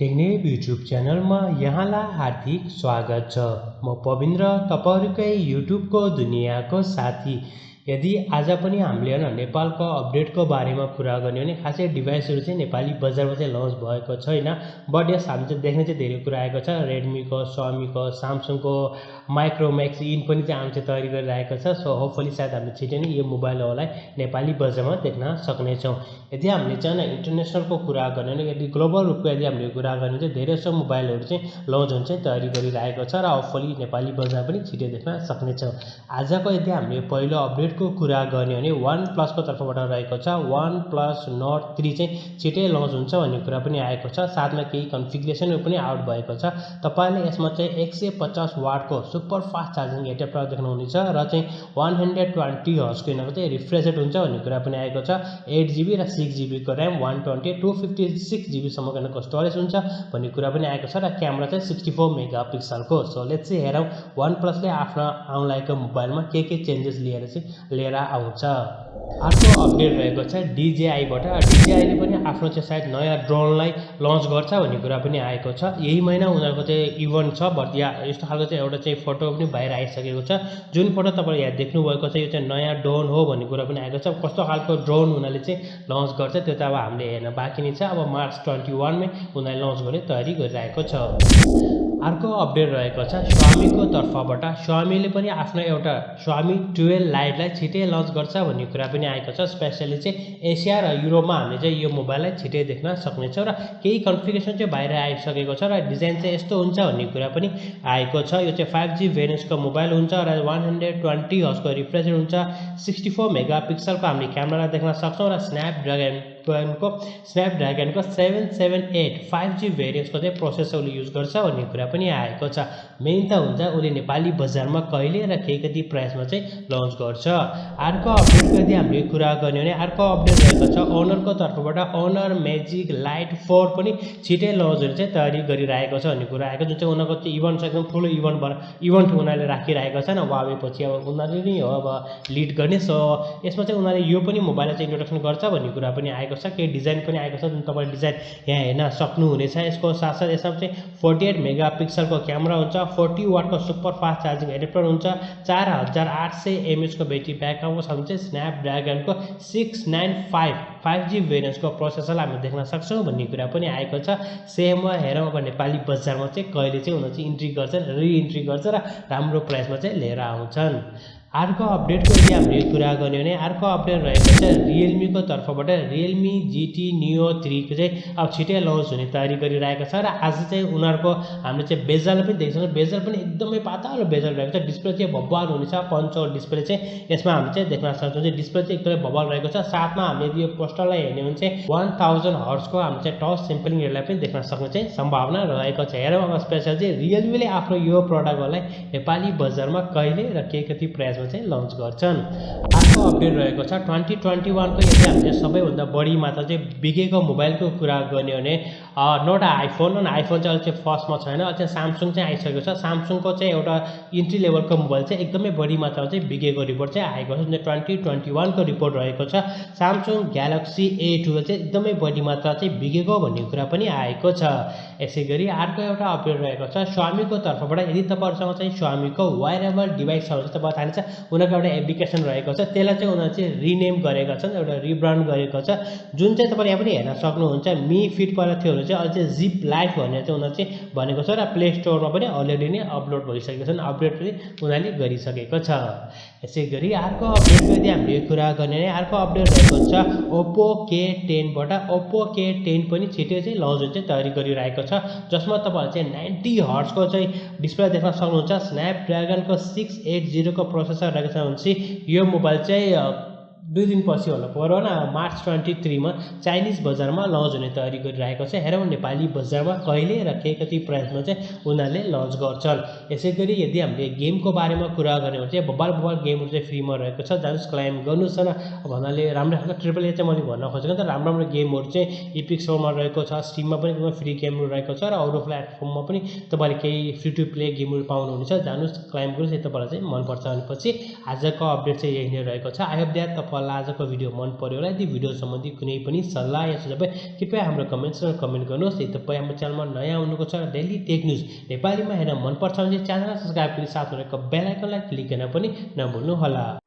टेक्नेप YouTube च्यानलमा यहाँलाई हार्दिक स्वागत छ। म पविन्द्र, तपाईहरुकै युट्युबको दुनियाँको साथी। यदि आज पनि हामीले नेपालको अपडेटको बारेमा कुरा गर्ने भने खासै डिभाइसहरु चाहिँ नेपाली बजारमा चाहिँ लन्च भएको छैन। बट यस हामी चाहिँ देख्ने चाहिँ धेरै कुरा आएको छ। रेडमीको, Xiaomiको, Samsungको माइक्रोमैक्स इन पनि चाहिँ हामी चाहिँ तयारी गरिरहेको छ। सो होपफुली सायद हामीले छिटै नै यो मोबाइलहरुलाई नेपाली बजारमा देख्न सक्ने छौं। यदि हामीले चाहिँ इन्टरनेसनलको कुरा गर्ने भने यदि ग्लोबल रूपको यदि हामीले कुरा गर्ने चाहिँ धेरै जसो मोबाइलहरु चाहिँ लन्च हुन चाहिँ तयारी गरिरहेको छ र होपफुली नेपाली बजारमा पनि छिटै देख्न सक्ने छौं। आजको यदि हामीले पहिलो अपडेटको कुरा गर्ने भने OnePlus को तर्फबाट रहेको छ। OnePlus Nord 3 चाहिँ छिटै लन्च हुन्छ भन्ने कुरा पनि आएको छ। साथमा केही कन्फिगरेसनहरु पनि आउट भएको छ। तपाईले यसमा चाहिँ 150 वाटको सुपर फास्ट चार्जिङ एडाप्टर देख्नुहुनेछ र चाहिँ 120 हर्ज को यिनको चाहिँ रिफ्रेश रेट हुन्छ भन्ने कुरा पनि आएको छ। 8GB र 6GB को RAM, 128 256GB सम्मको यिनको स्टोरेज हुन्छ भन्ने कुरा पनि आएको छ र क्यामेरा चाहिँ 64 मेगापिक्सलको। सो लेट्स सी हेरौं OnePlus ले आफ्नो आउनलागेको मोबाइलमा के चेन्जेस लिएर आउँछ। अर्को अपडेट रहेको छ DJI बाट। DJI ले पनि आफ्नो चाहिँ सायद नयाँ ड्रोनलाई लन्च गर्छ भन्ने कुरा पनि आएको छ। यही महिना उनीहरुको चाहिँ इभेन्ट छ। बट यहाँ यस्तो खालको चाहिँ एउटा चाहिँ फोटो पनि बाहिर आइसकेको छ। जुन फोटो तपाईले यहाँ देख्नु भएको छ यो चाहिँ नयाँ ड्रोन हो भन्ने कुरा पनि आएको छ। कस्तो खालको ड्रोन उनीहरुले चाहिँ लन्च गर्छ त्यो त अब हामीले हेर्न बाँकी नै छ। अब मार्च 21 मै उनीहरुले लन्च गर्ने तयारी गरिरहेको छ। अर्को अपडेट रहेको छ Xiaomi को तर्फबाट। Xiaomi ले पनि आफ्नो एउटा Xiaomi 12 Lite लाई छिटै लन्च गर्छ भन्ने कुरा पनि आएको छ। स्पेशली चाहिँ एसिया र युरोपमा हामीले चाहिँ यो मोबाइललाई छिटै देख्न सक्ने छौं र केही कन्फिगरेसन चाहिँ बाहिर आइसकेको छ र डिजाइन चाहिँ यस्तो हुन्छ भन्ने कुरा पनि आएको छ। यो चाहिँ 5G भेरिएन्टको मोबाइल हुन्छ र 120 हर्ज को रिफ्रेश रेट हुन्छ। 64 मेगापिक्सलको हामीले क्यामेरा देख्न सक्छौं र स्न्यापड्रागनको 778 5G भेरिएन्टको चाहिँ प्रोसेसरले युज गर्छ भन्ने कुरा पनि आएको छ। मेन त हुन्छ उले नेपाली बजारमा कहिले र कति प्राइसमा चाहिँ लन्च गर्छ। अर्को अपडेटको यदि हामीले कुरा गर्ने भने अर्को अपडेट रहेको छ ओनरको तर्फबाट। ओनर म्याजिक लाइट 4 पनि छिटै लन्च हुने चाहिँ तयारी गरिरहेको छ भन्ने कुरा आएको। जुन चाहिँ उनीहरुको चाहिँ इभेन्ट छ एकदम ठुलो इभेन्ट उनीहरुले राखिरहेको छ न। Huawei पछि अब उनीहरुले नै हो अब लिड गर्ने। सो यसमा चाहिँ उनीहरुले यो पनि मोबाइल चाहिँ इन्ट्रोडक्सन गर्छ भन्ने कुरा पनि आएको छ। के डिजाइन पनि आएको छ जुन तपाईले डिजाइन यहाँ हेर्न सक्नुहुनेछ। यसको साथसाथ यसमा चाहिँ 48 मेगापिक्सलको क्यामेरा हुन्छ। 40 वाटको सुपर फास्ट चार्जिङ एडाप्टर हुन्छ। 4800 mAh को ब्याट्री ब्याकअपको साथमा चाहिँ स्न्यापड्रागनको 695 5G भेरिएन्टको प्रोसेसरलाई हामी देख्न सक्छौं भन्ने कुरा पनि आएको छ। सेम हेरौं अब नेपाली बजारमा चाहिँ कहिले चाहिँ उनीहरु चाहिँ इन्ट्री गर्छन्, रि-इन्ट्री गर्छ र राम्रो प्राइसमा चाहिँ लिएर आउँछन्। अर्को अपडेटको यदि हामीले कुरा गर्ने भने अर्को अपडेट रहेको छ Realme को तर्फबाट। Realme GT Neo 3 को चाहिँ अब छिटै लन्च हुने तयारी गरिरहेको छ र आज चाहिँ उनीहरुको हामीले चाहिँ बेजल पनि देख्छौं। बेजल पनि एकदमै पातलो बेजल रहेको छ। डिस्प्ले चाहिँ बब्बल हुनेछ। पञ्च डिस्प्ले चाहिँ यसमा हामी चाहिँ देख्न सक्छौं। चाहिँ डिस्प्ले चाहिँ एकदमै बब्बल रहेको छ। साथमा हामीले यदि यो पोस्टरलाई हेर्ने भने चाहिँ 1000 हर्ज को हामी चाहिँ टच स्याम्पलिङ रेटलाई पनि देख्न सक्ने चाहिँ सम्भावना रहेको छ। हेरौं अब स्पेशल चाहिँ Realme ले आफ्नो यो प्रोडक्टलाई नेपाली बजारमा कहिले र कति प्राइस चाहिँ लन्च गर्छन्। अर्को अपडेट रहेको छ 2021 को यदि हामीले सबैभन्दा बढी मात्रा चाहिँ बिकेको मोबाइलको कुरा गर्ने भने नट आइफोन चाहिँ अहिले फर्स्टमा छैन। अहिले Samsung चाहिँ आइसकेको छ। Samsung को चाहिँ एउटा इन्ट्री लेभलको मोबाइल चाहिँ एकदमै बढी मात्रामा चाहिँ बिकेको रिपोर्ट चाहिँ आएको छ। जुन 2021 को रिपोर्ट रहेको छ। Samsung Galaxy A12 चाहिँ एकदमै बढी मात्रा चाहिँ बिकेको भन्ने कुरा पनि आएको छ। यसैगरी अर्को एउटा अपडेट रहेको छ Xiaomi को तर्फबाट। यदि तपाईहरुसँग चाहिँ Xiaomi को वेयरेबल डिभाइसहरु चाहिँ तपाईले थाहा छ उनीहरुको एउटा एप्लिकेसन रहेको छ। त्यसलाई चाहिँ उनीहरुले चाहिँ रिनेम गरेका छन्, एउटा रिब्रान्ड गरेको छ। जुन चाहिँ तपाईले यहाँ पनि हेर्न सक्नुहुन्छ। मी फिट पहिला थियो भने चाहिँ अहिले चाहिँ जिप लाइफ भनेर चाहिँ उनीहरुले चाहिँ भनेको छ र प्ले स्टोरमा पनि अलरेडी नै अपलोड भइसकेको छ। अपडेट पनि उनीहरुले गरिसकेको छ। यसैगरी अर्को अपडेटको यदि हामीले कुरा गर्ने भने अर्को अपडेट रहेको छ Oppo K10 बाट। Oppo K10 पनि छिटै चाहिँ लन्च हुने चाहिँ तयारी गरिरहेको छ। जसमा तपाईहरुले चाहिँ 90 हर्ज को चाहिँ डिस्प्ले देख्न सक्नुहुन्छ। स्न्यापड्रागनको 680 को प्रोसेसर रहेको छ भने यो मोबाइल चाहिँ 2 दिन पछि होला पर्यो न मार्च 23 मा चाइनिज बजारमा लन्च हुने तयारी गरिरहेको छ। हेरौं नेपाली बजारमा कहिले र कति प्राइसमा चाहिँ उनीहरुले लन्च गर्छन्। यसैगरी यदि हामीले गेमको बारेमा कुरा गर्ने हो भने बब्बल गेमहरु चाहिँ फ्रीमा रहेको छ। जानुस् क्लाइम गर्नुस् न भन्नाले राम्रो खालको ट्रिपल ए चाहिँ मैले भन्न खोजेको त राम्रो गेमहरु चाहिँ एपिक स्टोरमा रहेको छ। स्टिममा पनि एकदमै फ्री गेमहरु रहेको छ र अरु प्लेटफर्ममा पनि तपाईले केही फ्री टु प्ले गेमहरु पाउनुहुनेछ। जानुस् क्लाइम गर्नुस् यदि तपाईलाई चाहिँ मन पर्छ भनेपछि आजको अपडेट चाहिँ यही नै रहेको छ। आई होप दैट तपाईँलाई आजको भिडियो मन पर्यो होला। यदि भिडियो सम्बन्धी कुनै पनि सल्लाह या सुझाव कृपया हाम्रो कमेन्ट्समा कमेन्ट गर्नुहोस्। यदि तपाईँ हाम्रो च्यानलमा नयाँ हुनुहुन्छ छ डेली टेक न्युज नेपालीमा हेर्न मनपर्छ भने च्यानललाई सब्सक्राइब गरी साथमा रहेको बेल आइकनलाई क्लिक गर्न पनि नभुल्नुहोला।